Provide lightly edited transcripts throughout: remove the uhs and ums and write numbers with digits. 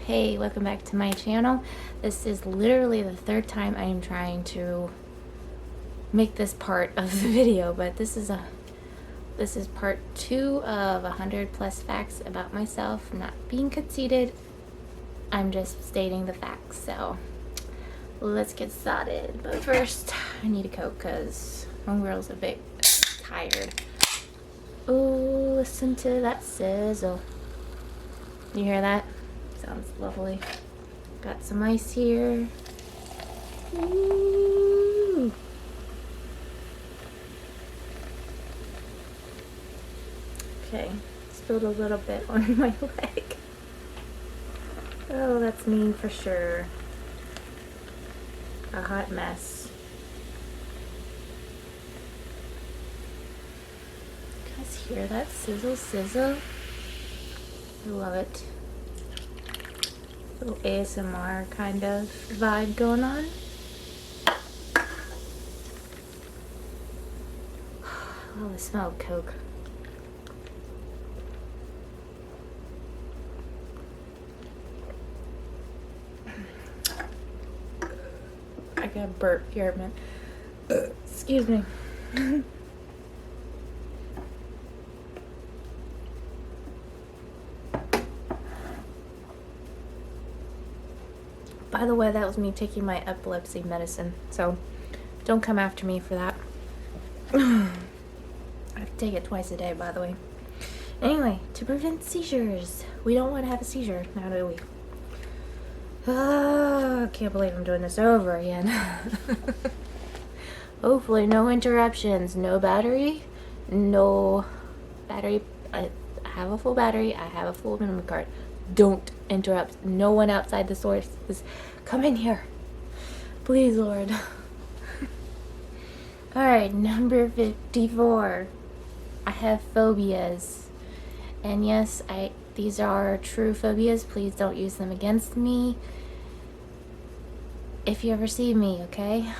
Hey, welcome back to my channel. This is literally the third time I am trying to make this part of the video, but this is part 2 of 100 plus facts about myself. I'm not being conceited, I'm just stating the facts. So let's get started. But first, I need a Coke because homegirl's a bit tired. Oh, listen to that sizzle. You hear that? Sounds lovely. Got some ice here. Ooh. Okay, spilled a little bit on my leg. Oh, that's mean for sure. A hot mess. You guys hear that sizzle sizzle? I love it. Little ASMR kind of vibe going on. Oh, the smell of Coke. I got a burp here, man. Excuse me. By the way, that was me taking my epilepsy medicine, so don't come after me for that. I have to take it twice a day, by the way. Anyway, to prevent seizures. We don't want to have a seizure, now do we? I can't believe I'm doing this over again. Hopefully no interruptions, no battery, no battery. I have a full battery, I have a full memory card. Don't interrupt. No one outside the source is come in here. Please, Lord. Alright, number 54. I have phobias. And yes, these are true phobias. Please don't use them against me. If you ever see me, okay?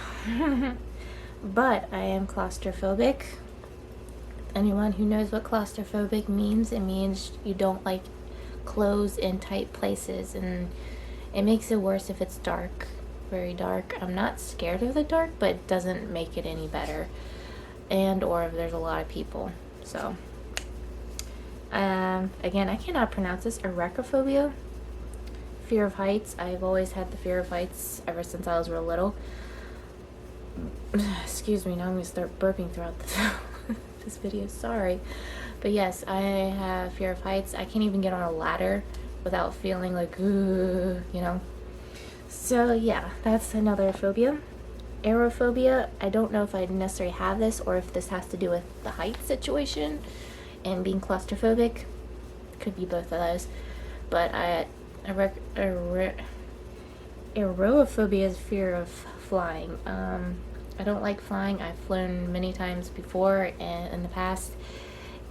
But I am claustrophobic. Anyone who knows what claustrophobic means, it means you don't like closed in tight places, and it makes it worse if it's dark, very dark. I'm not scared of the dark, but it doesn't make it any better, and or if there's a lot of people. So again, I cannot pronounce this. Aerophobia, fear of heights. I've always had the fear of heights ever since I was real little. Excuse me, now I'm gonna start burping throughout this video, sorry. But yes, I have fear of heights. I can't even get on a ladder without feeling like, ooh, you know. So yeah, that's another phobia. Aerophobia, I don't know if I necessarily have this or if this has to do with the height situation and being claustrophobic. Could be both of those. But aerophobia is fear of flying. I don't like flying. I've flown many times before and in the past.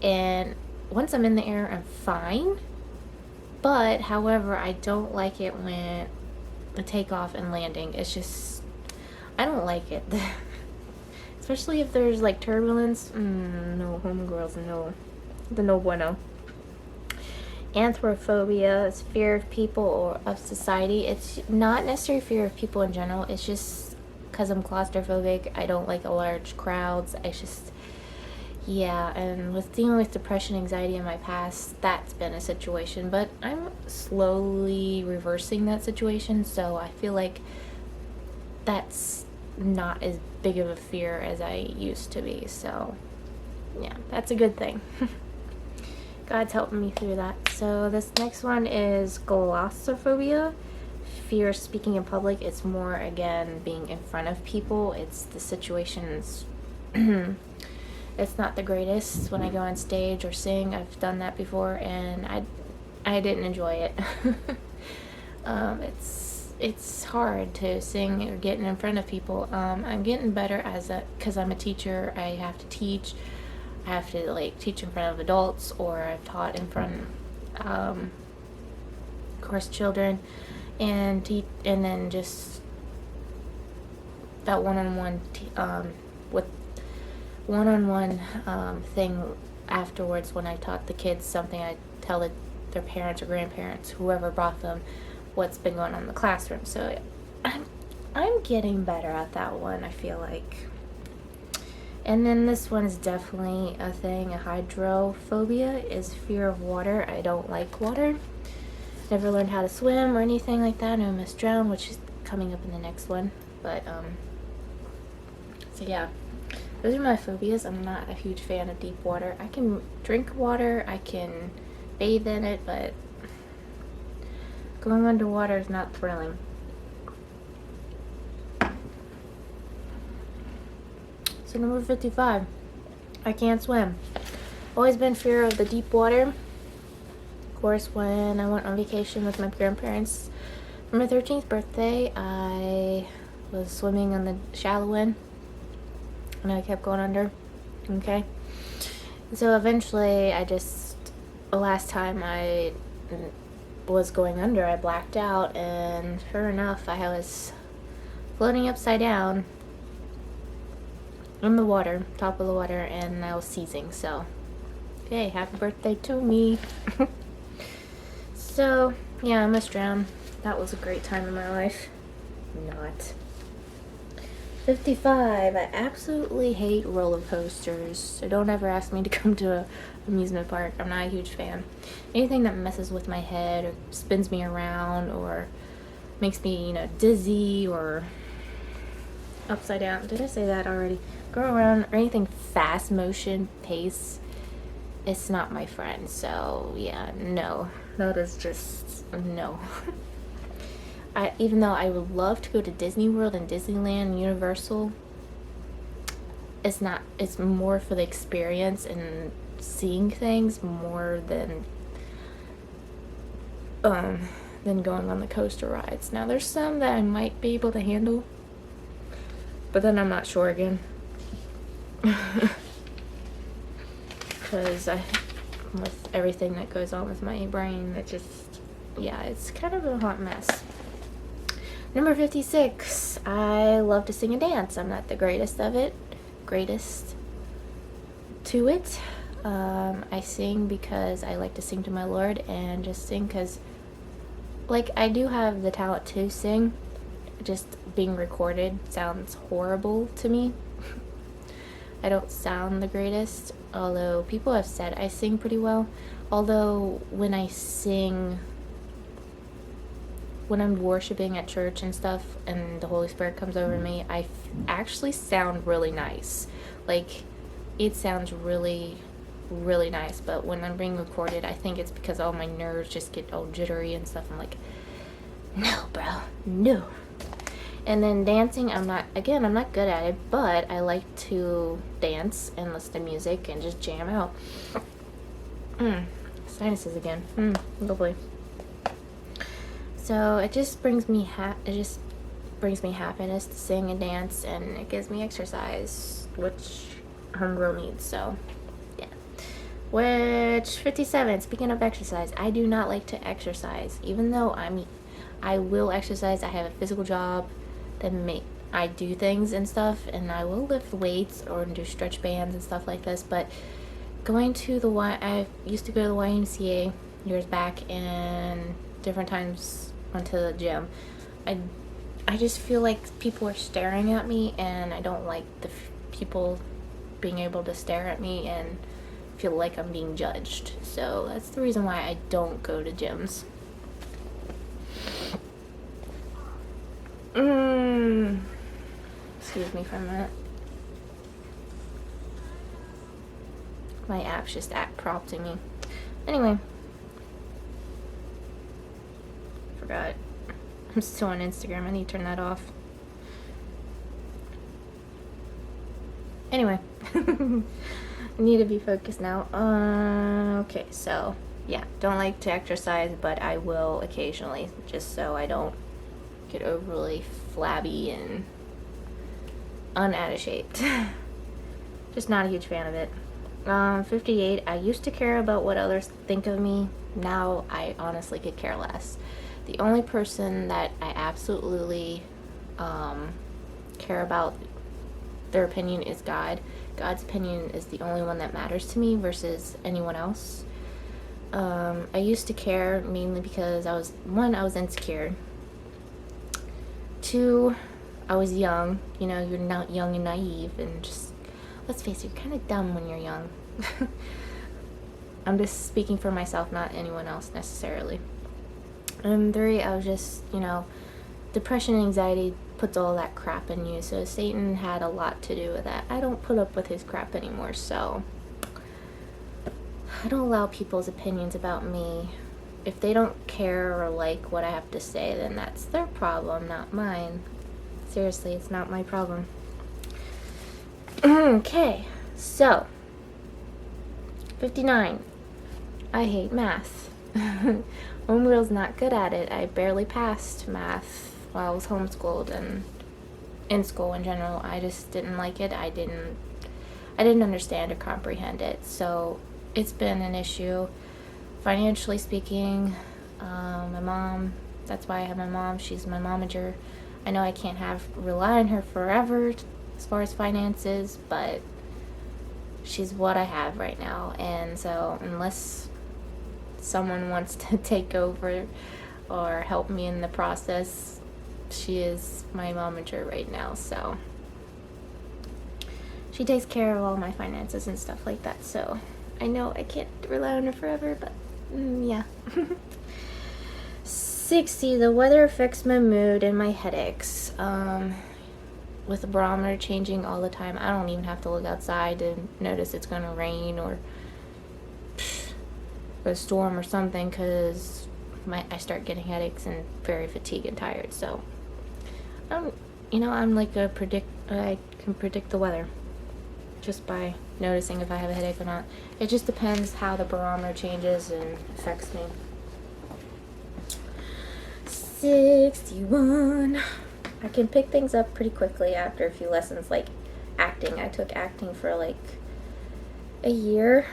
And once I'm in the air, I'm fine. But, however, I don't like it when the takeoff and landing. It's just, I don't like it. Especially if there's like turbulence. No, homegirls, no. The no bueno. Anthrophobia is fear of people or of society. It's not necessarily fear of people in general. It's just because I'm claustrophobic. I don't like large crowds. It's just, yeah, and with dealing with depression, anxiety in my past, that's been a situation, but I'm slowly reversing that situation, so I feel like that's not as big of a fear as I used to be. So yeah, that's a good thing. God's helping me through that. So this next one is glossophobia, fear of speaking in public. It's more, again, being in front of people. It's the situations it's not the greatest when I go on stage or sing. I've done that before, and I didn't enjoy it. It's hard to sing or get in front of people. I'm getting better because I'm a teacher. I have to teach. I have to like teach in front of adults, or I've taught in front of course children, and then just that one-on-one with one-on-one thing afterwards. When I taught the kids something, I tell their parents or grandparents, whoever brought them, what's been going on in the classroom. So I'm getting better at that one, I feel like. And then this one is definitely a thing. A hydrophobia is fear of water. I don't like water. Never learned how to swim or anything like that. I almost drowned, which is coming up in the next one. But so yeah, those are my phobias. I'm not a huge fan of deep water. I can drink water, I can bathe in it, but going underwater is not thrilling. So number 55, I can't swim. Always been fear of the deep water. Of course, when I went on vacation with my grandparents for my 13th birthday, I was swimming on the shallow end, and I kept going under. Okay, so eventually the last time I was going under, I blacked out, and sure enough, I was floating upside down in the water, top of the water, and I was seizing. So hey, happy birthday to me. So yeah, I almost drowned. That was a great time in my life. Not. 55, I absolutely hate roller coasters, so don't ever ask me to come to a amusement park. I'm not a huge fan. Anything that messes with my head or spins me around or makes me, dizzy or upside down. Did I say that already? Go around, or anything fast motion, pace, it's not my friend. So yeah, no. That is just no. Even though I would love to go to Disney World and Disneyland and Universal, it's more for the experience and seeing things more than going on the coaster rides. Now there's some that I might be able to handle, but then I'm not sure again. Because with everything that goes on with my brain, it's kind of a hot mess. Number 56, I love to sing and dance. I'm not the greatest to it. I sing because I like to sing to my Lord, and just sing because, I do have the talent to sing. Just being recorded sounds horrible to me. I don't sound the greatest, although people have said I sing pretty well. Although when I sing, when I'm worshiping at church and stuff and the Holy Spirit comes over me, I actually sound really nice. It sounds really, really nice. But when I'm being recorded, I think it's because all my nerves just get all jittery and stuff. I'm like, no, bro, no. And then dancing, I'm not good at it, but I like to dance and listen to music and just jam out. Sinuses again. Lovely. So it just brings me happiness to sing and dance, and it gives me exercise, which homegirl needs. So yeah. Which 57. Speaking of exercise, I do not like to exercise, even though I will exercise. I have a physical job that I do things and stuff, and I will lift weights or do stretch bands and stuff like this. But I used to go to the YMCA years back, and different times went to the gym. I just feel like people are staring at me, and I don't like the people being able to stare at me and feel like I'm being judged. So that's the reason why I don't go to gyms. Excuse me for a minute. My app's just prompting me. Anyway. Forgot. I'm still on Instagram. I need to turn that off. Anyway. I need to be focused now. Okay, so yeah, don't like to exercise, but I will occasionally, just so I don't get overly flabby and out of shape. Just not a huge fan of it. 58, I used to care about what others think of me. Now I honestly could care less. The only person that I absolutely care about their opinion is God. God's opinion is the only one that matters to me versus anyone else. I used to care mainly because I was insecure. 2, I was young. You know, you're not young and naive, and just, let's face it, you're kind of dumb when you're young. I'm just speaking for myself, not anyone else necessarily. And 3, I was just, depression and anxiety puts all that crap in you, so Satan had a lot to do with that. I don't put up with his crap anymore, so I don't allow people's opinions about me. If they don't care or like what I have to say, then that's their problem, not mine. Seriously, it's not my problem. Okay, so 59. I hate math. Homegirl's not good at it. I barely passed math while I was homeschooled and in school in general. I just didn't like it. I didn't understand or comprehend it. So it's been an issue. Financially speaking, my mom, that's why I have my mom. She's my momager. I know I can't rely on her forever as far as finances, but she's what I have right now. And so unless someone wants to take over or help me in the process, she is my momager right now. So she takes care of all my finances and stuff like that. So I know I can't rely on her forever, but yeah. 60. The weather affects my mood and my headaches. With the barometer changing all the time, I don't even have to look outside to notice it's going to rain or a storm or something, because I start getting headaches and very fatigued and tired. So I'm like I can predict the weather just by noticing if I have a headache or not. It just depends how the barometer changes and affects me. 61. I can pick things up pretty quickly after a few lessons, like acting. I took acting for like a year,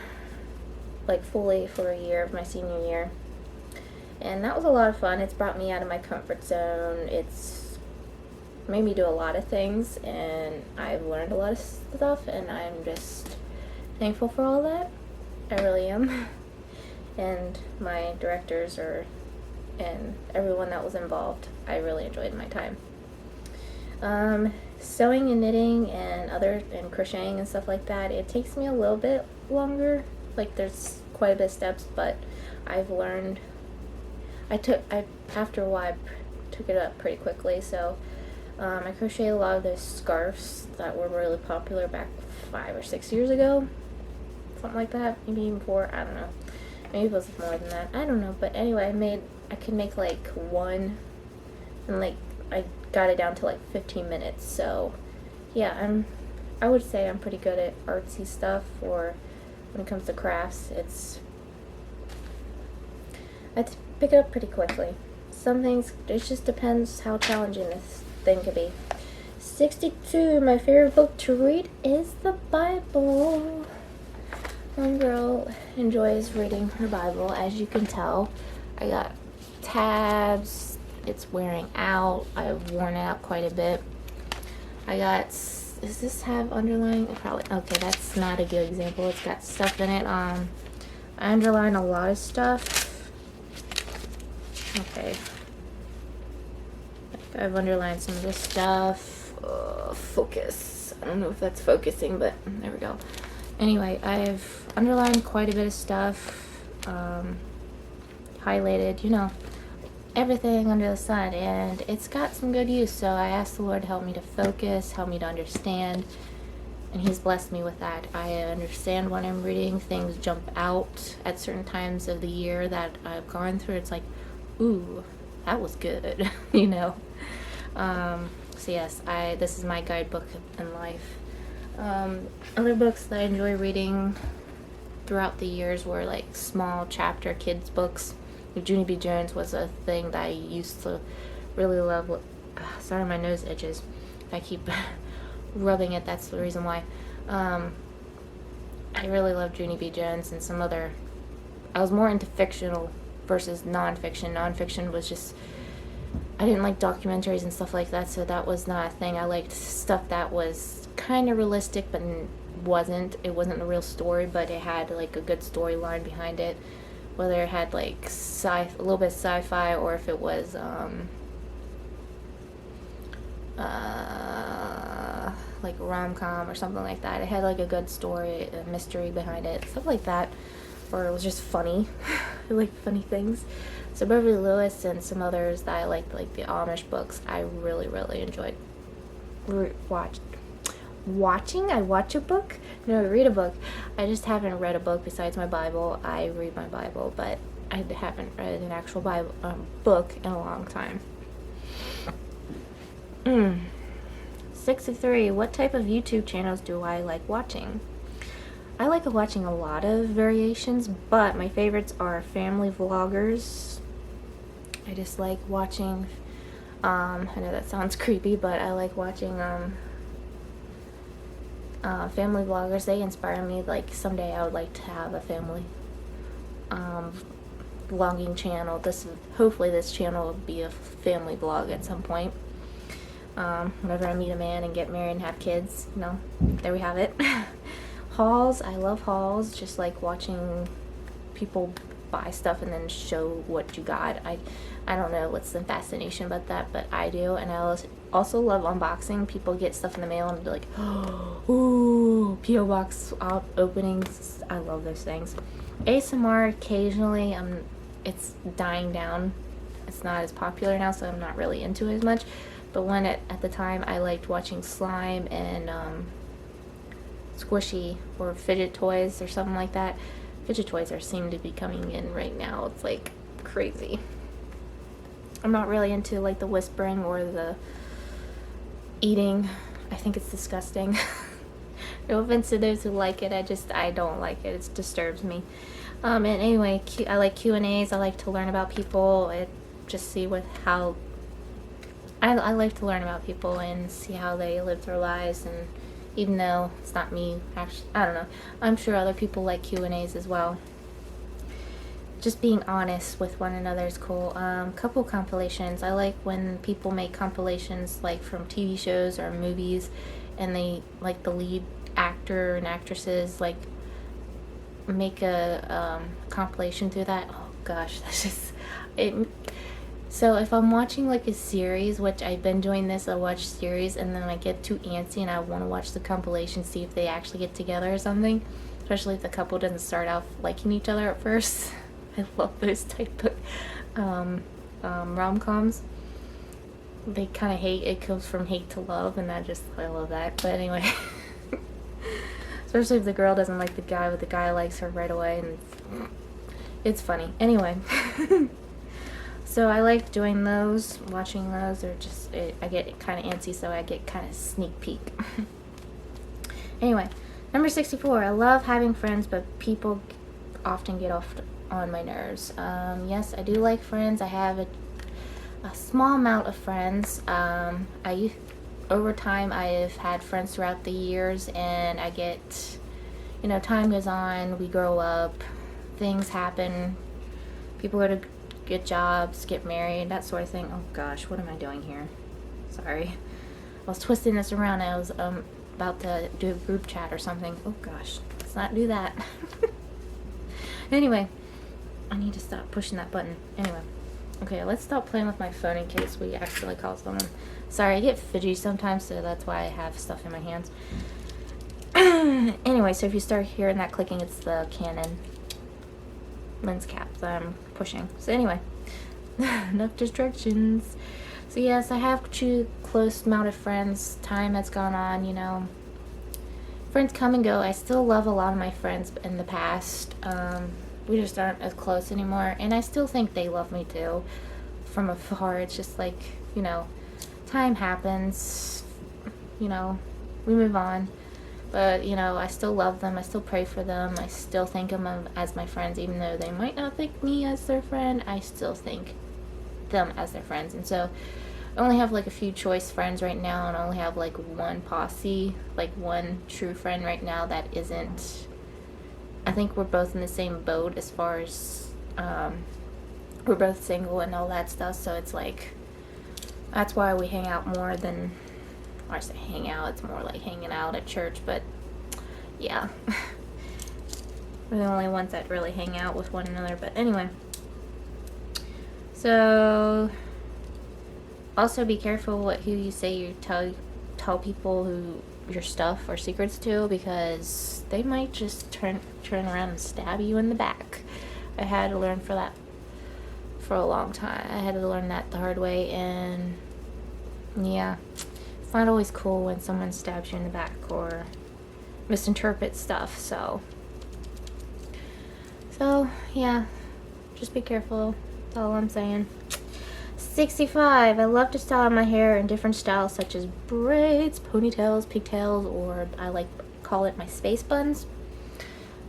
like fully for a year of my senior year. And that was a lot of fun. It's brought me out of my comfort zone. It's made me do a lot of things, and I've learned a lot of stuff, and I'm just thankful for all that. I really am. And my directors and everyone that was involved, I really enjoyed my time. Sewing and knitting and crocheting and stuff like that, it takes me a little bit longer. Like, there's quite a bit of steps, but I've learned. After a while, I took it up pretty quickly. So I crocheted a lot of those scarves that were really popular back 5 or 6 years ago, something like that. Maybe even 4. I don't know. Maybe it was more than that. I don't know. But anyway, I could make like one, and like I got it down to like 15 minutes. So yeah, I would say I'm pretty good at artsy stuff, or when it comes to crafts, I pick it up pretty quickly. Some things, it just depends how challenging this thing could be. 62, my favorite book to read is the Bible. One girl enjoys reading her Bible, as you can tell. I got tabs. It's wearing out. I've worn it out quite a bit. Does this have underlying? Probably. Okay, that's not a good example. It's got stuff in it. I underline a lot of stuff. Okay. I've underlined some of this stuff. Focus. I don't know if that's focusing, but there we go. Anyway, I've underlined quite a bit of stuff. Highlighted, everything under the sun, and it's got some good use. So I asked the Lord to help me to focus, help me to understand, and He's blessed me with that. I understand when I'm reading. Things jump out at certain times of the year that I've gone through. It's like, ooh, that was good, So yes, this is my guidebook in life. Other books that I enjoy reading throughout the years were like small chapter kids books. Junie B. Jones was a thing that I used to really love. Sorry, my nose itches. I keep rubbing it. That's the reason why. I really love Junie B. Jones and some other. I was more into fictional versus nonfiction. Nonfiction was just, I didn't like documentaries and stuff like that, so that was not a thing. I liked stuff that was kind of realistic, but wasn't. It wasn't a real story, but it had like a good storyline behind it. whether it had like a little bit of sci-fi, or if it was like a rom-com or something like that. It had like a good story, a mystery behind it, stuff like that, or it was just funny. I like funny things. So Beverly Lewis and some others that I liked, like the Amish books, I really, really enjoyed watching. I watch a book? No, I read a book. I just haven't read a book besides my Bible. I read my Bible, but I haven't read an actual Bible book in a long time. 63. What type of YouTube channels do I like watching? I like watching a lot of variations, but my favorites are family vloggers. I just like watching, I know that sounds creepy, but I like watching family vloggers. They inspire me. Like someday I would like to have a family vlogging channel. Hopefully this channel will be a family vlog at some point. Whenever I meet a man and get married and have kids, you know, there we have it. Hauls, I love hauls, just like watching people buy stuff and then show what you got. I don't know what's the fascination about that, but I do. And I also love unboxing. People get stuff in the mail and be like, oh, ooh, P.O. box openings. I love those things. ASMR occasionally, it's dying down. It's not as popular now, so I'm not really into it as much. But when at the time, I liked watching slime and squishy or fidget toys or something like that. Fidget toys seem to be coming in right now. It's like crazy. I'm not really into like the whispering or the eating. I think it's disgusting. No offense to those who like it. I don't like it. It disturbs me. And anyway, I like Q&As. I like to learn about people and just see how I like to learn about people and see how they live their lives. And even though it's not me, actually, I don't know. I'm sure other people like Q&As as well. Just being honest with one another is cool. Couple compilations. I like when people make compilations like from TV shows or movies, and they like the lead actor and actresses like make a compilation through that. Oh gosh, that's just it. So if I'm watching like a series, which I've been doing this, I watch series and then I get too antsy and I want to watch the compilation, see if they actually get together or something, especially if the couple doesn't start off liking each other at first. I love those type of rom-coms. They kind of hate, it goes from hate to love, and I love that. But anyway, especially if the girl doesn't like the guy, but the guy likes her right away, and it's funny. Anyway. So I like doing those, watching those, or just, I get kind of antsy, so I get kind of sneak peek. Anyway, number 64, I love having friends, but people often get off on my nerves. Yes, I do like friends. I have a small amount of friends. Over time, I've had friends throughout the years, and I get, time goes on, we grow up, things happen, people go to get jobs, get married, that sort of thing. Oh gosh, what am I doing here? Sorry. I was twisting this around. I was about to do a group chat or something. Oh gosh, let's not do that. Anyway, I need to stop pushing that button. Anyway, okay, let's stop playing with my phone in case we accidentally call someone. Sorry, I get fidgety sometimes, so that's why I have stuff in my hands. Anyway, so if you start hearing that clicking, it's the Canon lens cap that I'm pushing. So anyway, enough distractions. So yes, I have two close amount of friends. Time has gone on, friends come and go. I still love a lot of my friends in the past. We just aren't as close anymore, and I still think they love me too from afar. It's just like, time happens, we move on. But, I still love them. I still pray for them. I still think of them as my friends. Even though they might not think me as their friend, I still think them as their friends. And so I only have like a few choice friends right now, and I only have like one posse, like one true friend right now that isn't. I think we're both in the same boat as far as we're both single and all that stuff. So it's like, that's why we hang out more than, or I say hang out, it's more like hanging out at church, but yeah. We're the only ones that really hang out with one another. But anyway. So, also be careful who you say you tell people who your stuff or secrets to, because they might just turn around and stab you in the back. I had to learn for that for a long time. I had to learn that the hard way, and yeah, it's not always cool when someone stabs you in the back or misinterprets stuff. So yeah, just be careful. That's all I'm saying. 65. I love to style my hair in different styles such as braids, ponytails, pigtails, or I call it my space buns.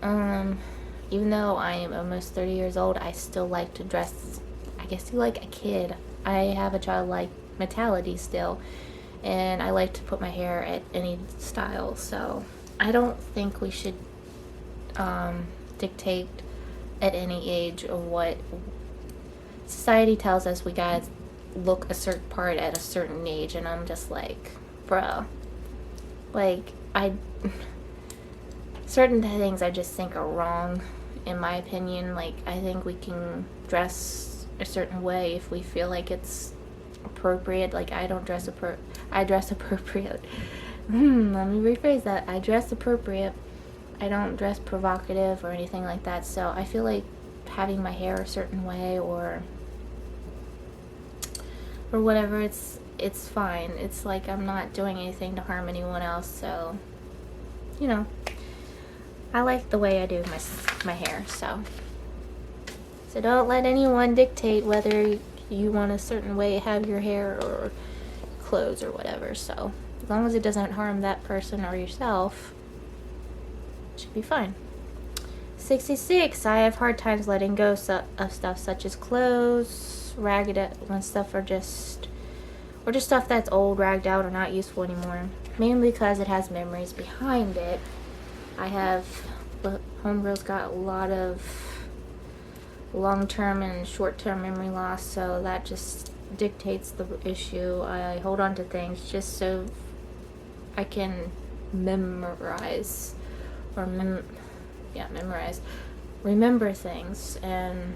Even though I am almost 30 years old, I still like to dress, I guess, like a kid. I have a childlike mentality still, and I like to put my hair at any style. So I don't think we should dictate at any age of what society tells us we gotta look a certain part at a certain age, and I'm just like, bro, certain things I just think are wrong, in my opinion. Like, I think we can dress a certain way if we feel like it's appropriate. Like, I dress appropriate. Let me rephrase that. I dress appropriate. I don't dress provocative or anything like that. So I feel like having my hair a certain way or whatever, it's fine. It's like I'm not doing anything to harm anyone else. So, you know, I like the way I do my hair. So don't let anyone dictate whether you want a certain way to have your hair or clothes or whatever. So as long as it doesn't harm that person or yourself, it should be fine. 66. I have hard times letting go of stuff such as clothes, ragged when stuff are just stuff that's old, ragged out, or not useful anymore. Mainly because it has memories behind it. I have homegirl's got a lot of long-term and short-term memory loss, so that just dictates the issue. I hold on to things just so I can memorize or remember things. And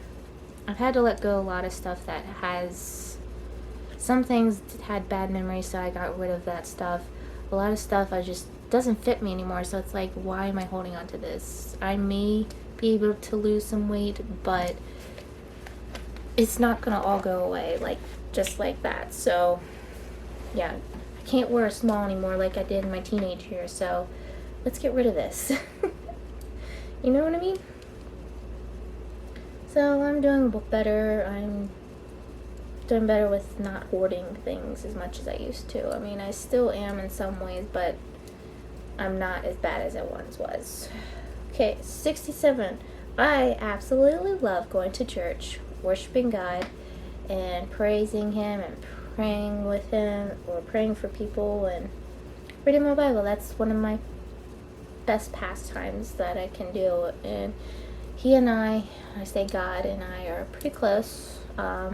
I've had to let go a lot of stuff that some things had bad memories, so I got rid of that stuff. A lot of stuff doesn't fit me anymore, so it's like, why am I holding on to this? I may be able to lose some weight, but it's not gonna all go away just like that. So yeah, I can't wear a small anymore like I did in my teenage years, so let's get rid of this. You know what I mean? So I'm doing better. I'm doing better with not hoarding things as much as I used to. I mean, I still am in some ways, but I'm not as bad as I once was. Okay, 67. I absolutely love going to church, worshiping God, and praising Him, and praying with Him, or praying for people, and reading my Bible. That's one of my best pastimes that I can do. And He and I say God and I are pretty close. I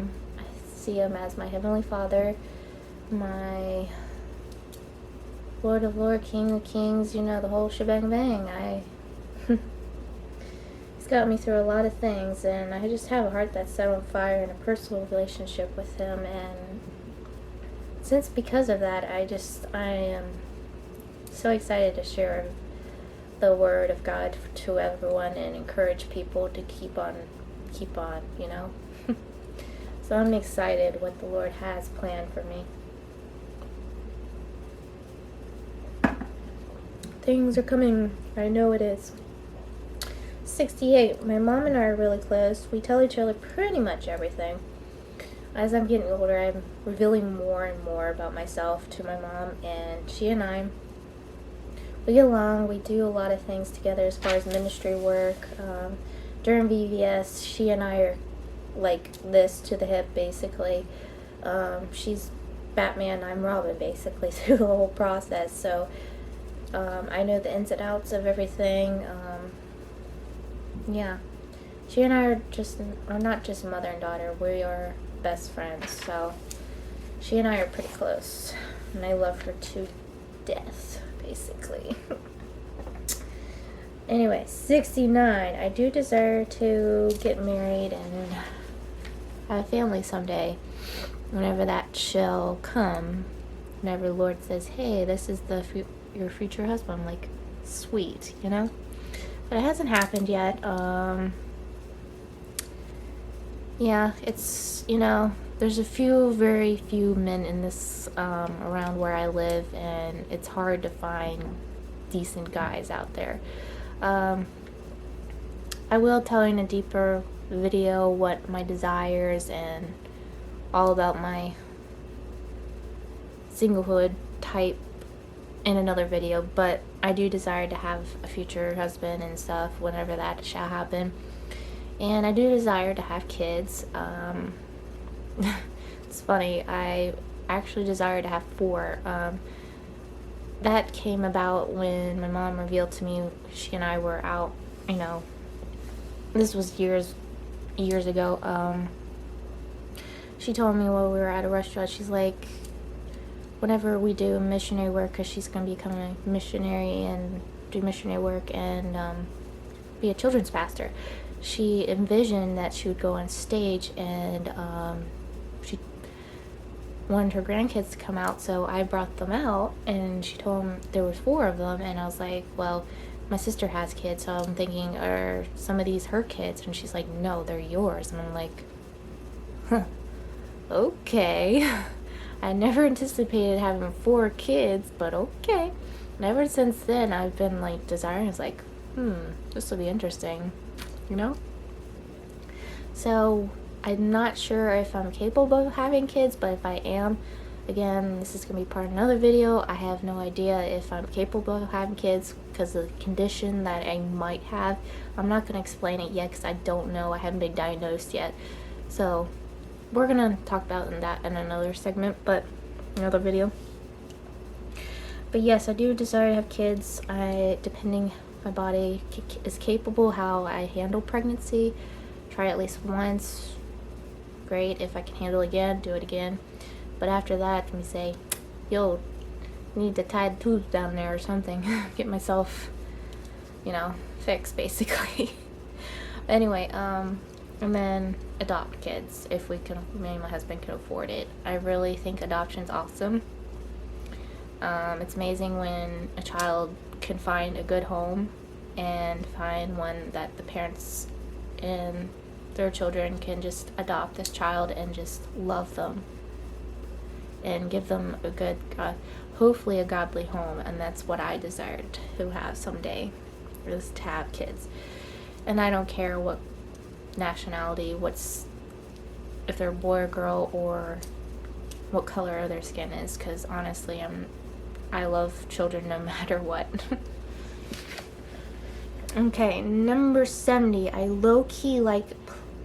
see Him as my Heavenly Father, my Lord of Lords, King of Kings, you know, the whole shebang bang. He's got me through a lot of things, and I just have a heart that's set on fire and a personal relationship with Him. And because of that, I am so excited to share the Word of God to everyone and encourage people to keep on, you know. So I'm excited what the Lord has planned for me. Things are coming. I know it is. 68. My mom and I are really close. We tell each other pretty much everything. As I'm getting older, I'm revealing more and more about myself to my mom, and she and I, we get along. We do a lot of things together as far as ministry work. During VBS, she and I are like this to the hip, basically. She's Batman, I'm Robin, basically, through the whole process. So I know the ins and outs of everything. Yeah, she and I are not just mother and daughter. We are best friends. So she and I are pretty close, and I love her to death, basically. Anyway, 69. I do desire to get married and have a family someday. Whenever that shall come, whenever the Lord says, hey, this is your future husband, I'm like, sweet, you know? But it hasn't happened yet. Yeah, it's, there's very few men in this, around where I live, and it's hard to find decent guys out there. I will tell in a deeper video what my desires and all about my singlehood type in another video, but I do desire to have a future husband and stuff whenever that shall happen. And I do desire to have kids. It's funny, I actually desire to have 4. That came about when my mom revealed to me she and I were out, this was years ago. She told me while we were at a restaurant, she's like, whenever we do missionary work, because she's going to become a missionary and do missionary work and be a children's pastor, she envisioned that she would go on stage and she wanted her grandkids to come out, so I brought them out, and she told them there was 4 of them, and I was like, well, my sister has kids, so I'm thinking, are some of these her kids? And she's like, no, they're yours. And I'm like, huh, okay. I never anticipated having 4 kids, but okay. And ever since then, I've been like desiring, it's like, this will be interesting, So I'm not sure if I'm capable of having kids, but if I am, again, this is going to be part of another video. I have no idea if I'm capable of having kids because of the condition that I might have. I'm not going to explain it yet because I don't know. I haven't been diagnosed yet. So we're going to talk about that in another segment, but another video. But yes, I do desire to have kids. Depending my body is capable, how I handle pregnancy. Try at least once. Great. If I can handle it again, do it again. But after that, let me say, yo, need to tie the tubes down there or something. Get myself, fixed, basically. Anyway, and then adopt kids if me and my husband can afford it. I really think adoption's awesome. It's amazing when a child can find a good home and find one that the parents and their children can just adopt this child and just love them and give them a good, hopefully a godly home. And that's what I desired to have someday, is to have kids. And I don't care what nationality, if they're a boy or girl, or what color their skin is, because honestly, I love children no matter what. Okay, number 70. I low-key like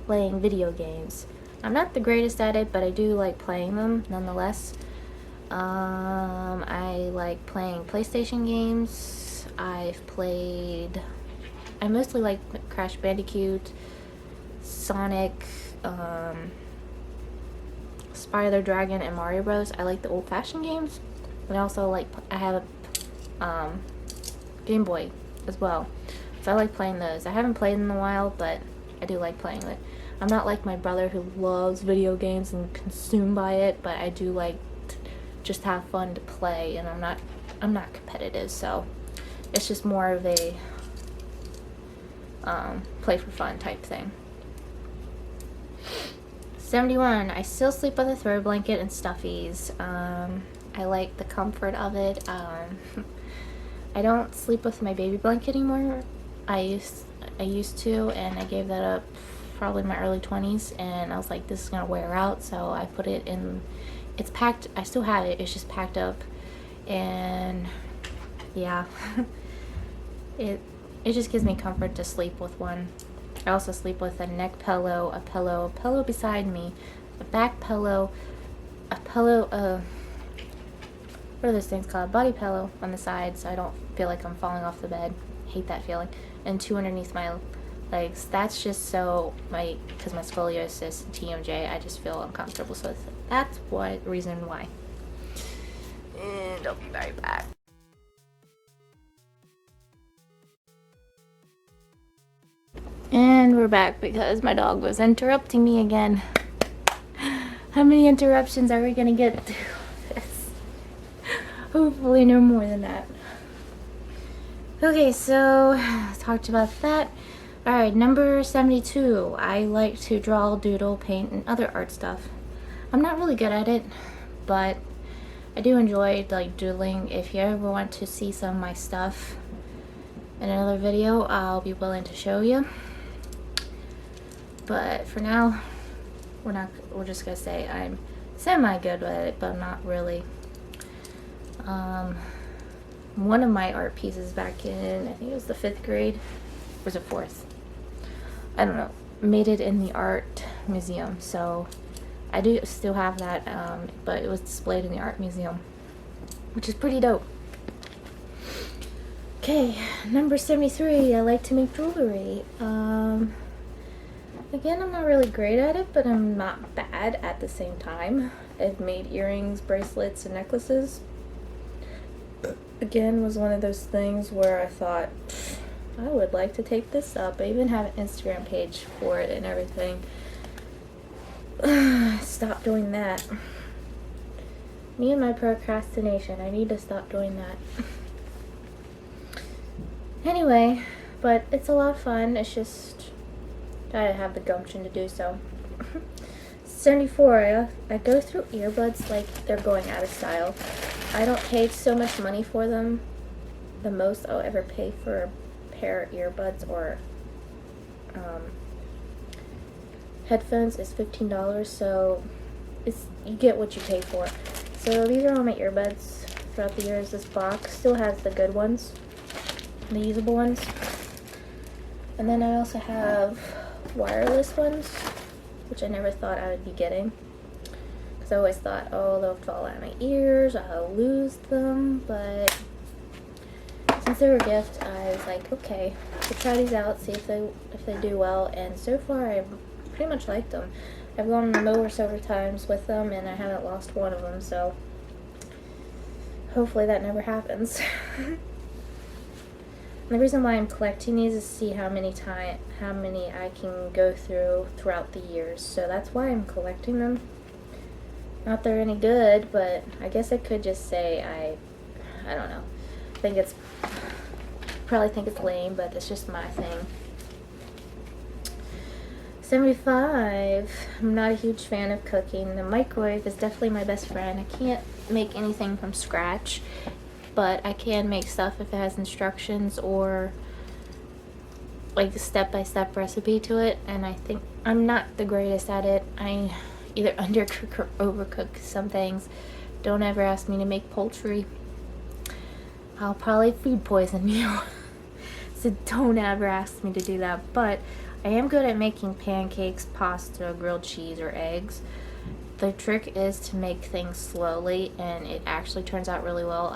playing video games. I'm not the greatest at it, but I do like playing them nonetheless. I like playing PlayStation games. I mostly like Crash Bandicoot, Sonic, Spyro the Dragon, and Mario Bros. I like the old-fashioned games. And also I have a Game Boy as well. So I like playing those. I haven't played in a while, but I do like playing it. I'm not like my brother who loves video games and consumed by it, but I do like to just have fun to play, and I'm not competitive, so it's just more of a play for fun type thing. 71. I still sleep with a throw blanket and stuffies. I like the comfort of it. I don't sleep with my baby blanket anymore. I used to, and I gave that up probably in my early 20s, and I was like, this is gonna wear out, so I put it in. It's packed. I still have it. It's just packed up, and yeah, it just gives me comfort to sleep with one. I also sleep with a neck pillow, a pillow beside me, a back pillow, what are those things called? Body pillow on the side, so I don't feel like I'm falling off the bed. Hate that feeling. And 2 underneath my legs. That's just so because my scoliosis and TMJ, I just feel uncomfortable. So that's one reason why. And I'll be right back. And we're back because my dog was interrupting me again. How many interruptions are we gonna get through this? Hopefully no more than that. Okay, so talked about that. Alright, number 72. I like to draw, doodle, paint, and other art stuff. I'm not really good at it, but I do enjoy like doodling. If you ever want to see some of my stuff in another video, I'll be willing to show you. But for now, we're just gonna say I'm semi-good at it, but I'm not really. One of my art pieces back in, I think it was the 5th grade, or was it 4th? I don't know. Made it in the art museum, so I do still have that, but it was displayed in the art museum, which is pretty dope. Okay, number 73. I like to make jewelry. Again, I'm not really great at it, but I'm not bad at the same time. I've made earrings, bracelets, and necklaces. Again, was one of those things where I thought, I would like to take this up. I even have an Instagram page for it and everything. Stop doing that. Me and my procrastination. I need to stop doing that. Anyway, but it's a lot of fun. It's just gotta have the gumption to do so. 74. I go through earbuds like they're going out of style. I don't pay so much money for them. The most I'll ever pay for a pair of earbuds or headphones is $15, so you get what you pay for. So these are all my earbuds throughout the years. This box still has the good ones, the usable ones. And then I also have wireless ones, which I never thought I would be getting. Because I always thought, oh, they'll fall out of my ears, I'll lose them. But since they were a gift, I was like, okay, I'll try these out, see if they do well. And so far, I pretty much liked them. I've gone over several times with them, and I haven't lost one of them. So hopefully that never happens. The reason why I'm collecting these is to see how many I can go through throughout the years. So that's why I'm collecting them. Not they're any good, but I guess I could just say I don't know. Probably think it's lame, but it's just my thing. 75. I'm not a huge fan of cooking. The microwave is definitely my best friend. I can't make anything from scratch, but I can make stuff if it has instructions or like a step-by-step recipe to it. And I think I'm not the greatest at it. I either undercook or overcook some things. Don't ever ask me to make poultry. I'll probably food poison you. So don't ever ask me to do that. But I am good at making pancakes, pasta, grilled cheese, or eggs. The trick is to make things slowly, and it actually turns out really well.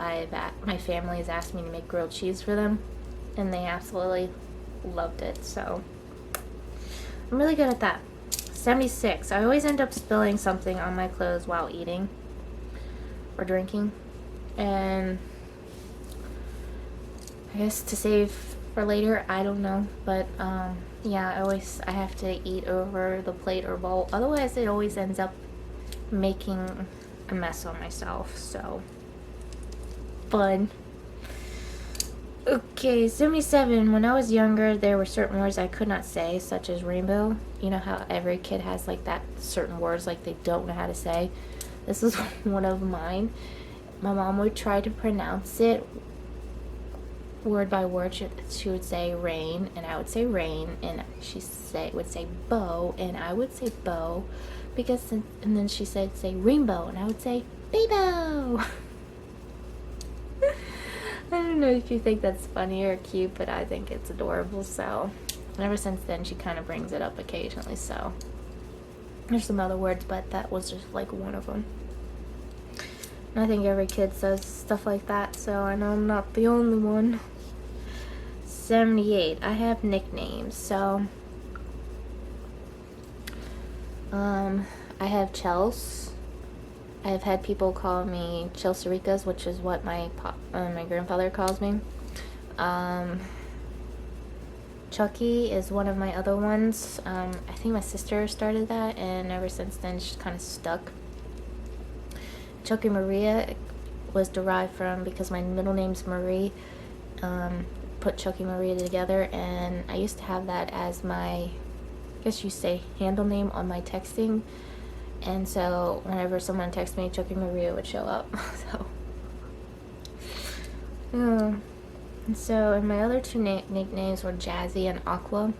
My family has asked me to make grilled cheese for them, and they absolutely loved it. So I'm really good at that. 76. I always end up spilling something on my clothes while eating or drinking, and I guess to save for later, I don't know, but yeah, I have to eat over the plate or bowl, otherwise it always ends up making a mess on myself. So fun. Okay, 77. When I was younger, there were certain words I could not say, such as rainbow. You know how every kid has like that certain words like they don't know how to say? This is one of mine. My mom would try to pronounce it word by word. She would say rain, and I would say rain, and she would say bow, and I would say bow, and then she said say rainbow, and I would say Babo. I don't know if you think that's funny or cute, but I think it's adorable. So ever since then, she kind of brings it up occasionally. So there's some other words, but that was just like one of them. And I think every kid says stuff like that, so I know I'm not the only one. 78. I have nicknames. So I have Chels. I have had people call me Chelserikas, which is what my grandfather calls me. Chucky is one of my other ones. I think my sister started that, and ever since then she's kind of stuck. Chucky Maria was derived from, because my middle name's Marie, put Chucky Maria together, and I used to have that as my, I guess you say, handle name on my texting, and so whenever someone texted me, Chucky Maria would show up. And so, and my other two nicknames were Jazzy and Aqua.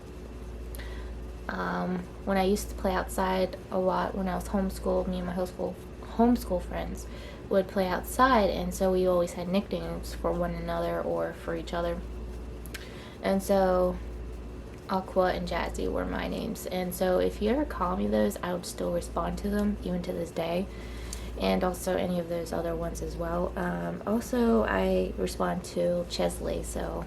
When I used to play outside a lot when I was homeschooled, me and my homeschool friends would play outside, and so we always had nicknames for one another or for each other. And so Aqua and Jazzy were my names, and so if you ever call me those, I would still respond to them even to this day, and also any of those other ones as well. Also, I respond to Chesley, so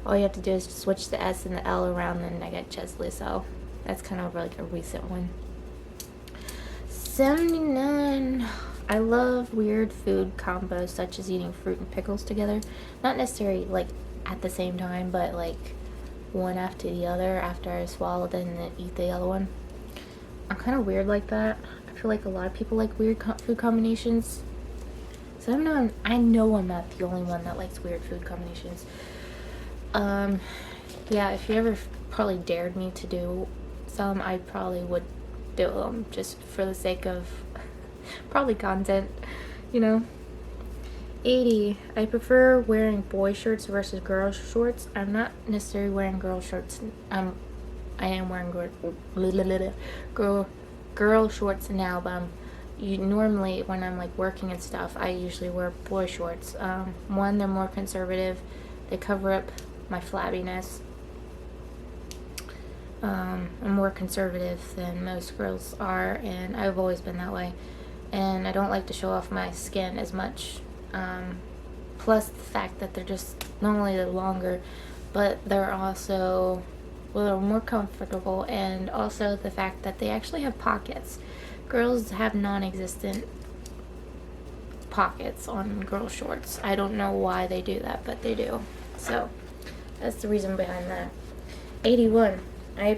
all you have to do is switch the S and the L around, and I get Chesley, so that's kind of like a recent one. 79. I love weird food combos such as eating fruit and pickles together. Not necessarily like at the same time, but like one after the other after I swallow and then eat the other one. I'm kind of weird like that. I feel like a lot of people like weird food combinations. So I know I'm not the only one that likes weird food combinations. Yeah, if you ever probably dared me to do some, I probably would do them just for the sake of probably content, you know. 80. I prefer wearing boy shirts versus girl shorts. I'm not necessarily wearing girl shorts. I am wearing girl shorts now, but normally when I'm like working and stuff, I usually wear boy shorts. One, they're more conservative. They cover up my flabbiness. I'm more conservative than most girls are, and I've always been that way. And I don't like to show off my skin as much. Plus the fact that they're just, not only they're longer, but they're also a little more comfortable, and also the fact that they actually have pockets. Girls have non-existent pockets on girl shorts. I don't know why they do that, but they do. So that's the reason behind that. 81. I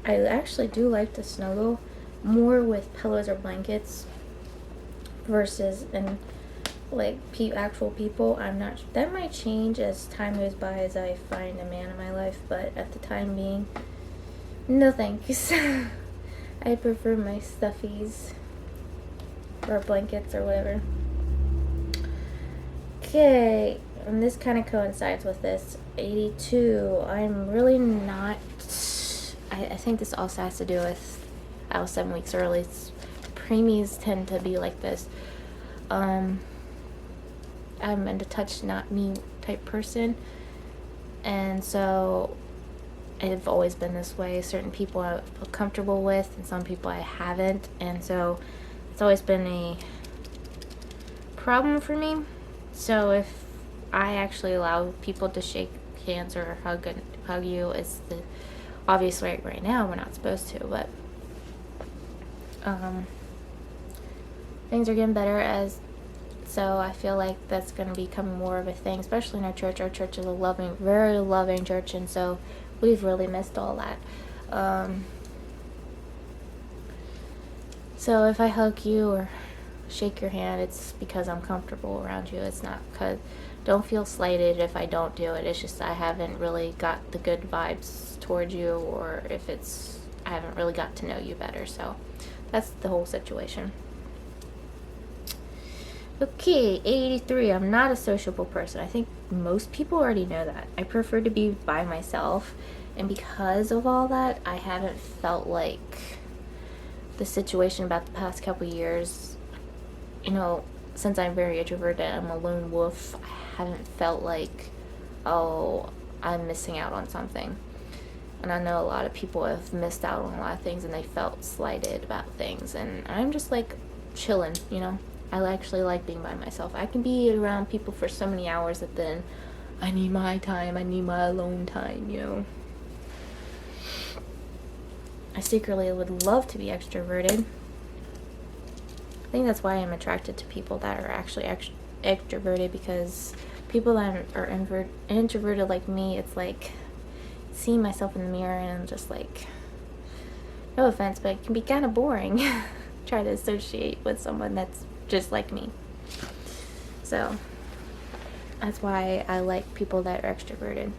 actually do like to snuggle more with pillows or blankets versus like actual people. That might change as time goes by, as I find a man in my life, but at the time being, no thanks. I prefer my stuffies or blankets or whatever. Okay, and this kind of coincides with this. 82. I'm really not. I think this also has to do with I was 7 weeks early. Preemies tend to be like this. I'm into touch, not me type person, and so I've always been this way. Certain people I feel comfortable with, and some people I haven't, and so it's always been a problem for me. So if I actually allow people to shake hands or hug you, it's the obvious way. Right now we're not supposed to, but things are getting better, so I feel like that's going to become more of a thing, especially in our church. Our church is a loving, very loving church, and so we've really missed all that. So if I hug you or shake your hand, it's because I'm comfortable around you. It's not because, don't feel slighted if I don't do it. It's just I haven't really got the good vibes towards you, or if I haven't really got to know you better. So that's the whole situation. Okay, 83. I'm not a sociable person. I think most people already know that. I prefer to be by myself, and because of all that, I haven't felt like the situation about the past couple years, since I'm very introverted, I'm a lone wolf, I haven't felt like, oh, I'm missing out on something. And I know a lot of people have missed out on a lot of things, and they felt slighted about things, and I'm just like chilling, I actually like being by myself. I can be around people for so many hours that then I need my time, I need my alone time, I secretly would love to be extroverted. I think that's why I'm attracted to people that are actually extroverted, because People that are introverted like me, it's like seeing myself in the mirror and I'm just like, no offense, but it can be kind of boring. Try to associate with someone that's just like me. So that's why I like people that are extroverted.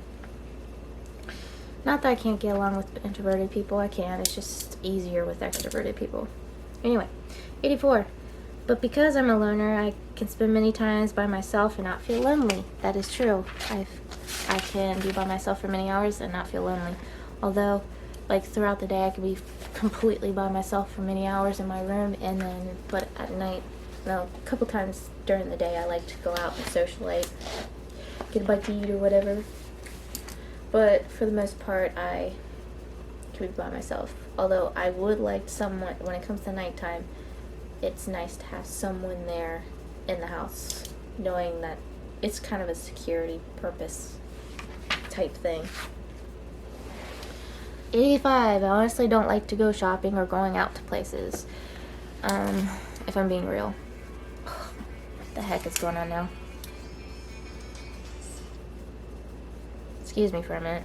Not that I can't get along with introverted people, I can. It's just easier with extroverted people. Anyway, 84. But because I'm a loner, I can spend many times by myself and not feel lonely. That is true. I can be by myself for many hours and not feel lonely. Although, like, throughout the day, I can be completely by myself for many hours in my room, and then, but at night, no, a couple times during the day, I like to go out and socialite, get a bite to eat or whatever. But for the most part, I can be by myself. Although I would like someone, when it comes to nighttime, it's nice to have someone there in the house, knowing that it's kind of a security purpose type thing. 85. I honestly don't like to go shopping or going out to places. If I'm being real. What the heck is going on now? Excuse me for a minute.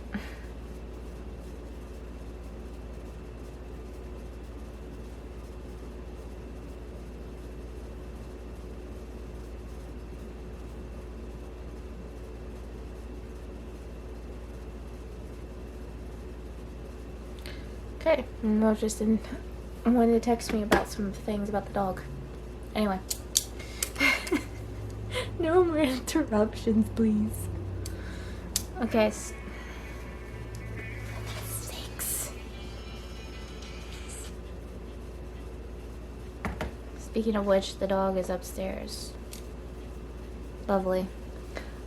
Okay, I was just wanted to text me about some things about the dog. Anyway. No more interruptions, please. Okay. 6. Speaking of which, the dog is upstairs. Lovely.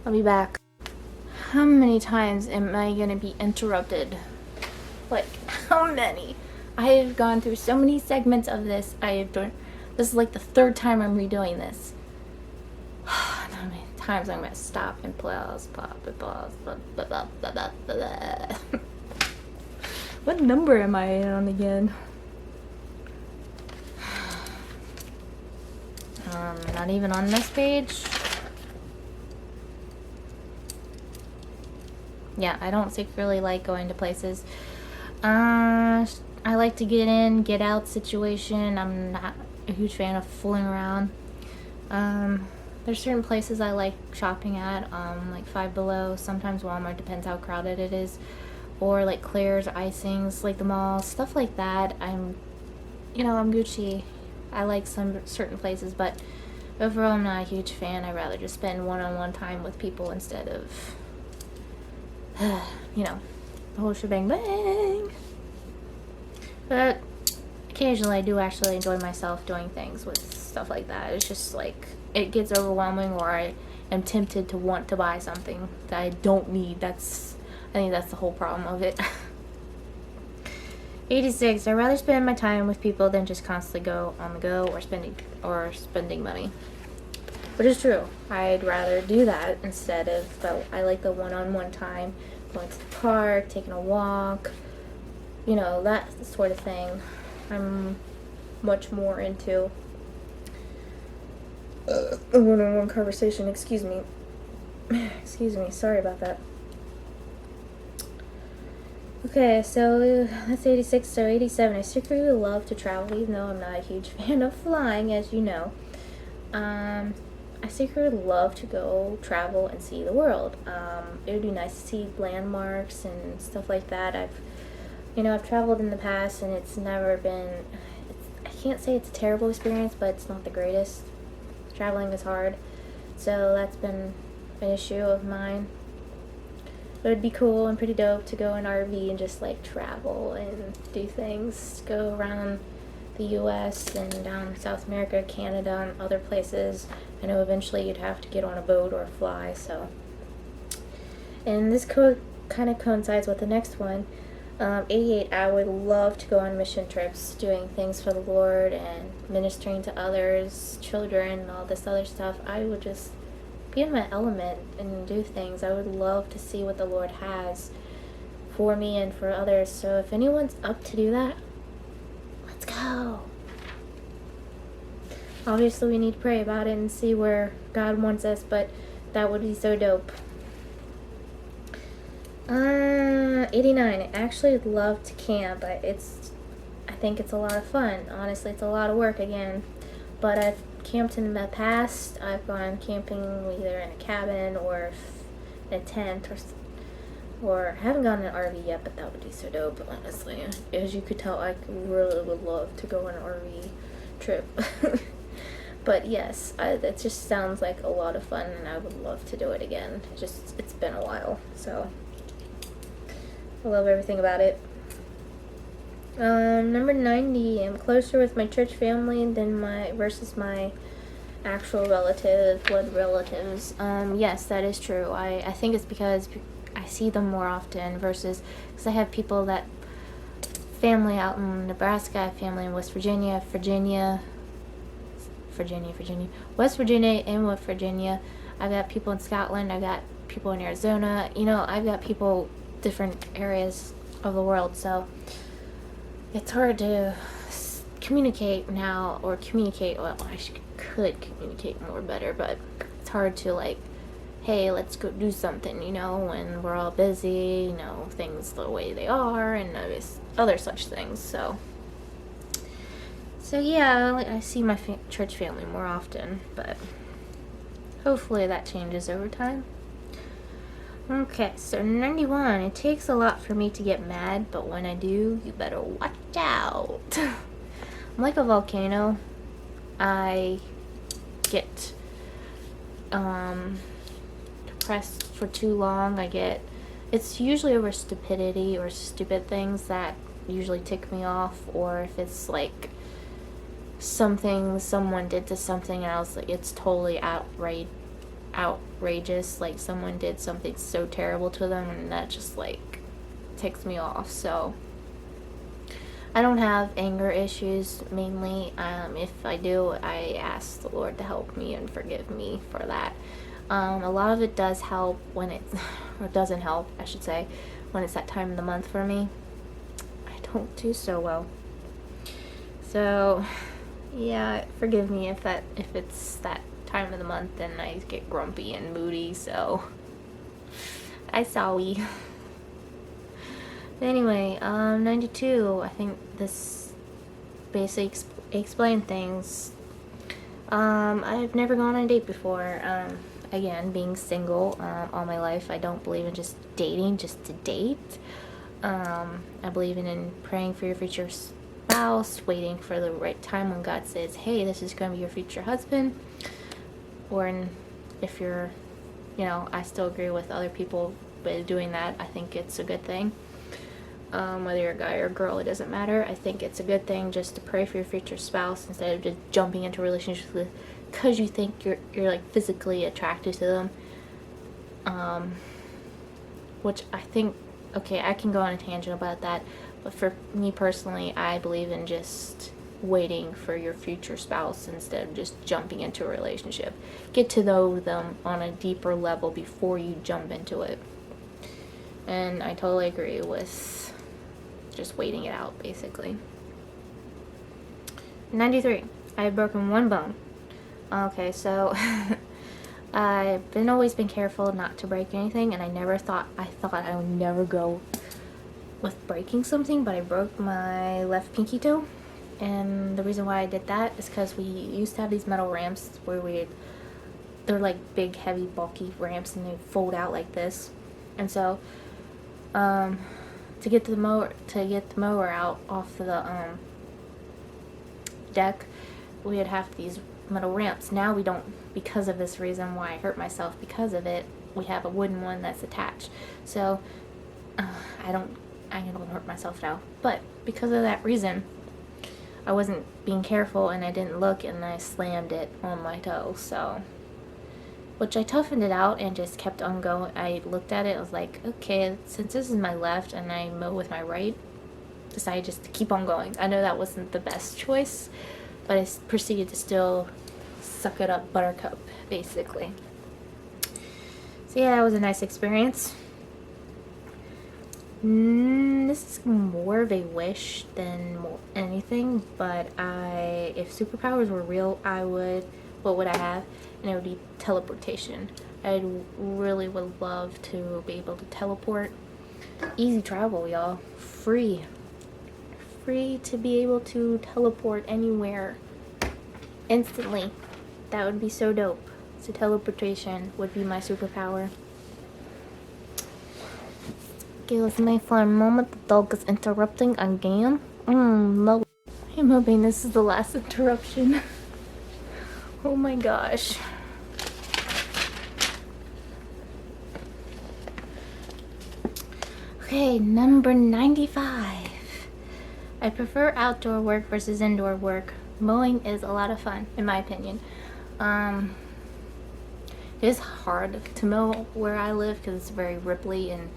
I'll be back. How many times am I gonna be interrupted? Like, how many? I have gone through so many segments of this. This is like the 3rd time I'm redoing this. How many times I'm gonna stop and pause, pop, and pause, blah, blah, blah, blah, blah, blah. What number am I on again? Not even on this page. Yeah, I don't secretly like going to places. I like to get in, get out situation. I'm not a huge fan of fooling around. There's certain places I like shopping at, like Five Below, sometimes Walmart, depends how crowded it is, or like Claire's, Icings, like the mall, stuff like that. I'm Gucci. I like some certain places, but overall I'm not a huge fan. I'd rather just spend one-on-one time with people instead of, the whole shebang bang. But occasionally I do actually enjoy myself doing things with stuff like that. It's just like, it gets overwhelming, or I am tempted to want to buy something that I don't need. I think that's the whole problem of it. 86. I'd rather spend my time with people than just constantly go on the go or spending money. Which is true. I'd rather do that instead of, I like the one-on-one time, going to the park, taking a walk, that sort of thing. I'm much more into a one-on-one conversation. Excuse me, sorry about that. Okay, so that's 86. So 87. I secretly love to travel, even though I'm not a huge fan of flying, as you know. I secretly love to go travel and see the world. It would be nice to see landmarks and stuff like that. I've traveled in the past, and it's never been, I can't say it's a terrible experience, but it's not the greatest. Traveling is hard, so that's been an issue of mine. But it'd be cool and pretty dope to go in RV and just like travel and do things, go around the US and down South America, Canada, and other places. I know eventually you'd have to get on a boat or fly, so. And this kind of coincides with the next one. 88, I would love to go on mission trips, doing things for the Lord and ministering to others, children, and all this other stuff. I would just be in my element and do things. I would love to see what the Lord has for me and for others. So if anyone's up to do that, let's go. Obviously we need to pray about it and see where God wants us, but That would be so dope. 89. I actually love to camp. I think it's a lot of fun. Honestly, it's a lot of work again. But I've camped in the past. I've gone camping either in a cabin or in a tent, or I haven't gone in an RV yet, but that would be so dope, honestly. As you could tell, I really would love to go on an RV trip. But yes, it just sounds like a lot of fun, and I would love to do it again. It's been a while, so I love everything about it. Number 90, I'm closer with my church family than versus my actual blood relatives. Yes, that is true. I think it's because I see them more often because I have family out in Nebraska, I have family in West Virginia, West Virginia and West Virginia. I've got people in Scotland, I've got people in Arizona, I've got people different areas of the world, so it's hard to communicate now, or well, could communicate more better, but it's hard to hey, let's go do something, when we're all busy, things the way they are, and other such things, so yeah, I see my church family more often, but hopefully that changes over time. Okay, so 91, it takes a lot for me to get mad, but when I do, you better watch out. I'm like a volcano. I get depressed for too long. It's usually over stupidity or stupid things that usually tick me off, or if it's something someone did to something and I was it's totally outrageous, someone did something so terrible to them, and that just ticks me off. So I don't have anger issues mainly. If I do, I ask the Lord to help me and forgive me for that. A lot of it does help or doesn't help, I should say, when it's that time of the month for me. I don't do so well. So yeah, forgive me if it's that time of the month, then I get grumpy and moody, so I sorry. Anyway, 92, I think this basically explains things. I've never gone on a date before. Again, being single all my life, I don't believe in just dating just to date. I believe in praying for your future spouse, waiting for the right time when God says, hey, this is going to be your future husband. If you're, I still agree with other people with doing that. I think it's a good thing. Whether you're a guy or a girl, it doesn't matter. I think it's a good thing just to pray for your future spouse instead of just jumping into relationships because you think you're physically attracted to them. Which I think, okay, I can go on a tangent about that, but for me personally, I believe in just waiting for your future spouse instead of just jumping into a relationship. Get to know them on a deeper level before you jump into it. And I totally agree with just waiting it out, basically. 93. I have broken one bone. Okay, so I've always been careful not to break anything, and I thought I would never go with breaking something, but I broke my left pinky toe. And the reason why I did that is because we used to have these metal ramps where they're big, heavy, bulky ramps, and they fold out like this. And so, to get the mower out off the deck, we'd have these metal ramps. Now we don't, because of this reason why I hurt myself because of it. We have a wooden one that's attached. So I don't hurt myself now. But because of that reason, I wasn't being careful and I didn't look and I slammed it on my toe. So, which I toughened it out and just kept on going. I looked at it, I was like, okay, since this is my left and I mow with my right, decided just to keep on going. I know that wasn't the best choice, but I proceeded to still suck it up buttercup, basically. So yeah, that was a nice experience. This is more of a wish than anything, but if superpowers were real, what would I have? And it would be teleportation. I really would love to be able to teleport. Easy travel, y'all. Free to be able to teleport anywhere instantly. That would be so dope. So teleportation would be my superpower. Excuse me for a moment, the dog is interrupting again. No. I'm hoping this is the last interruption. Oh my gosh. Okay, number 95. I prefer outdoor work versus indoor work. Mowing is a lot of fun, in my opinion. It is hard to mow where I live because it's very ripply and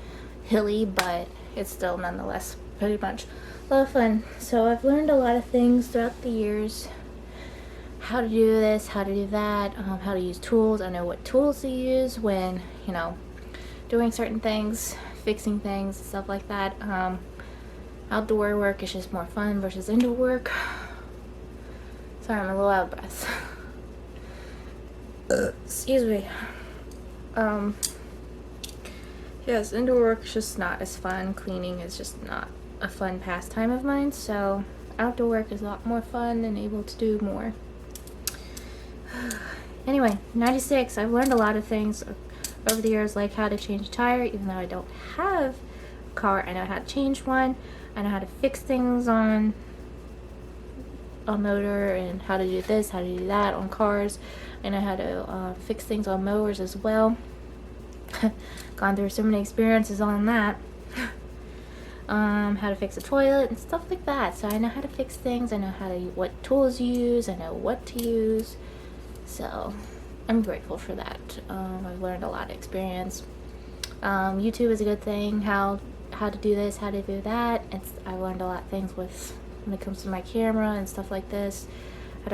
hilly, but it's still nonetheless pretty much a lot of fun. So I've learned a lot of things throughout the years. How to do this, how to do that, how to use tools. I know what tools to use when, doing certain things, fixing things, stuff like that. Outdoor work is just more fun versus indoor work. Sorry, I'm a little out of breath. Excuse me. Yes, indoor work is just not as fun. Cleaning is just not a fun pastime of mine. So outdoor work is a lot more fun and able to do more. Anyway, 96. I've learned a lot of things over the years, like how to change a tire. Even though I don't have a car, I know how to change one. I know how to fix things on a motor and how to do this, how to do that on cars. I know how to fix things on mowers as well. Gone through so many experiences on that. How to fix a toilet and stuff like that. So I know how to fix things. I know what tools to use. I know what to use. So I'm grateful for that. I've learned a lot of experience. YouTube is a good thing. How to do this, how to do that. I learned a lot of things when it comes to my camera and stuff like this. How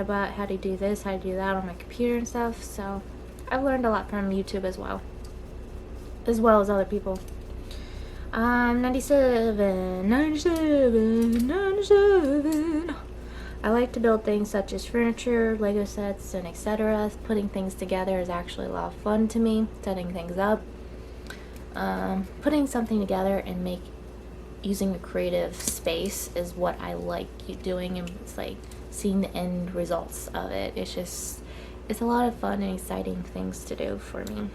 to do this, how to do that on my computer and stuff. So I've learned a lot from YouTube as well as other people. 97. I like to build things such as furniture, Lego sets, and etc. Putting things together is actually a lot of fun to me. Setting things up. Putting something together and using a creative space is what I like doing, and it's like seeing the end results of it. It's a lot of fun and exciting things to do for me.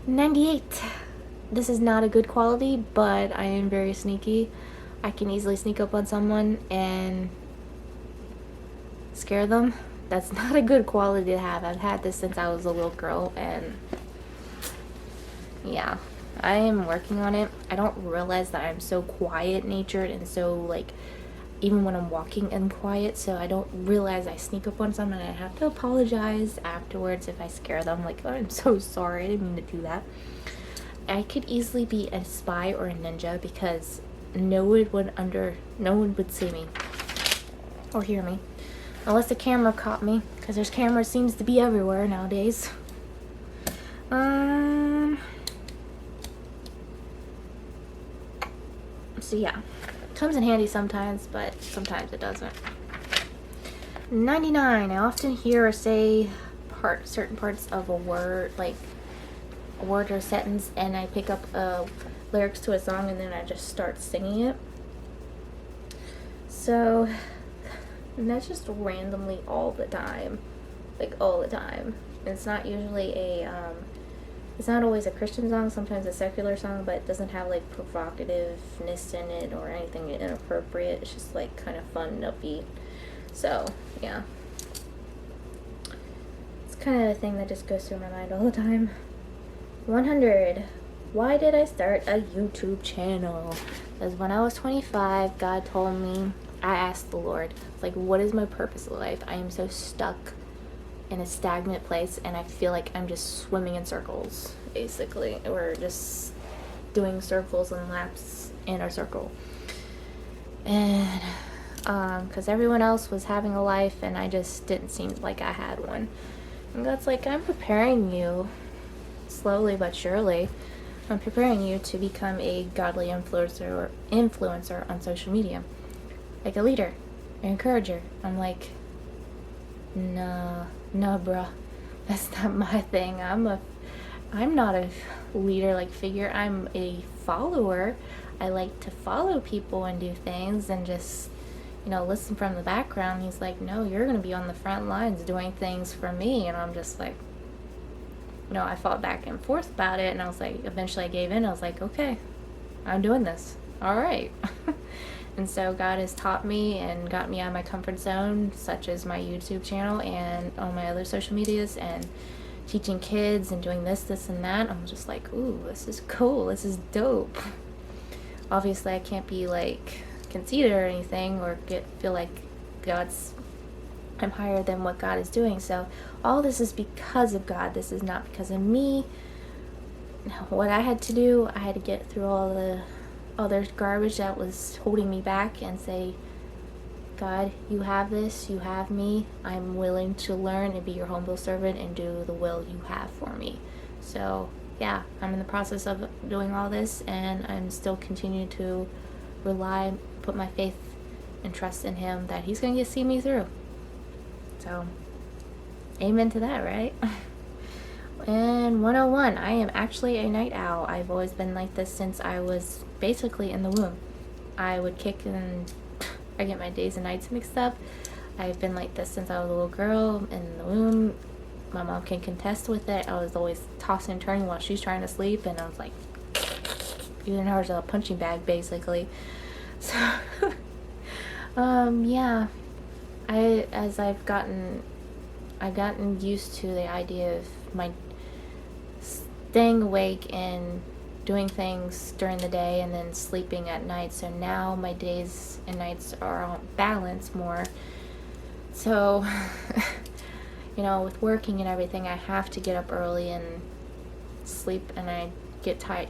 98. This is not a good quality, but I am very sneaky. I can easily sneak up on someone and scare them. That's not a good quality to have. I've had this since I was a little girl, and yeah, I am working on it. I don't realize that I'm so quiet-natured and so, even when I'm walking, I'm quiet, so I don't realize I sneak up on someone and I have to apologize afterwards if I scare them. Oh, I'm so sorry, I didn't mean to do that. I could easily be a spy or a ninja because no one would see me or hear me unless the camera caught me, because there's cameras seems to be everywhere nowadays. So yeah, comes in handy sometimes, but sometimes it doesn't. 99. I often hear or say certain parts of a word, like a word or a sentence, and I pick up lyrics to a song and then I just start singing it. So, and that's just randomly all the time. All the time. It's not usually it's not always a Christian song, sometimes a secular song, but it doesn't have provocativeness in it or anything inappropriate. It's just kind of fun and upbeat. So, yeah. It's kind of a thing that just goes through my mind all the time. 100. Why did I start a YouTube channel? Because when I was 25, God told me, I asked the Lord, what is my purpose in life? I am so stuck in a stagnant place, and I feel like I'm just swimming in circles, basically. We're just doing circles and laps in our circle. And, because everyone else was having a life, and I just didn't seem like I had one. And God's I'm preparing you, slowly but surely. I'm preparing you to become a godly influencer on social media. Like a leader, an encourager. I'm no, bruh. That's not my thing. I'm a I'm not a leader like figure. I'm a follower. I like to follow people and do things and just, listen from the background. He's like, no, you're going to be on the front lines doing things for me. And I'm just like, I fought back and forth about it. And I was like, eventually I gave in. I was like, okay, I'm doing this. All right. And so God has taught me and got me out of my comfort zone, such as my YouTube channel and on my other social medias, and teaching kids and doing this, and that. I'm just like, ooh, this is cool. This is dope. Obviously, I can't be like conceited or anything or feel like I'm higher than what God is doing. So all this is because of God. This is not because of me. What I had to do, I had to get through all the other garbage that was holding me back and say, God, you have this, you have me. I'm willing to learn and be your humble servant and do the will you have for me. So yeah, I'm in the process of doing all this, and I'm still continuing to put my faith and trust in him that he's going to see me through. So amen to that, right? And 101, I am actually a night owl. I've always been like this since I was basically in the womb. I would kick and I get my days and nights mixed up. I've been like this since I was a little girl in the womb. My mom can contest with it. I was always tossing and turning while she's trying to sleep, and I was like using her as a punching bag basically. So yeah, I've gotten used to the idea of my staying awake and doing things during the day and then sleeping at night. So now my days and nights are on balance more. So with working and everything, I have to get up early and sleep, and I get tired.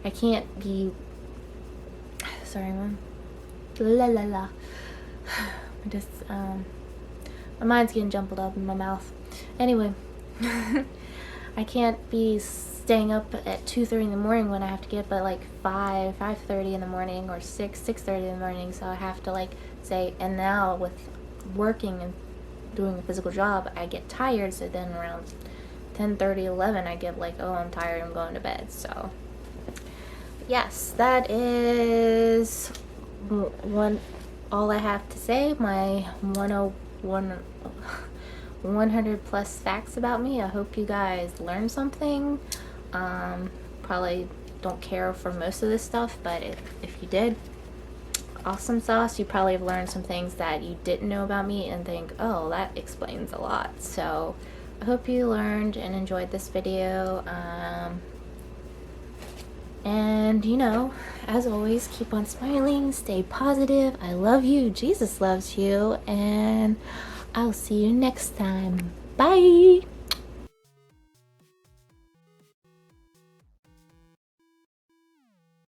I can't be sorry, Mom. Just my mind's getting jumbled up in my mouth. Anyway, I can't be staying up at 2:30 in the morning when I have to get up at like 5:30 in the morning, or 6:30 in the morning. So I have to say, and now with working and doing a physical job, I get tired. So then around 10:30, 11, I get like, oh, I'm tired, I'm going to bed. So yes, that is all I have to say. My 100 plus facts about me. I hope you guys learned something. Probably don't care for most of this stuff, but if you did, awesome sauce. You probably have learned some things that you didn't know about me and think, oh, that explains a lot. So I hope you learned and enjoyed this video. And as always, keep on smiling, stay positive. I love you, Jesus loves you, and I'll see you next time. Bye.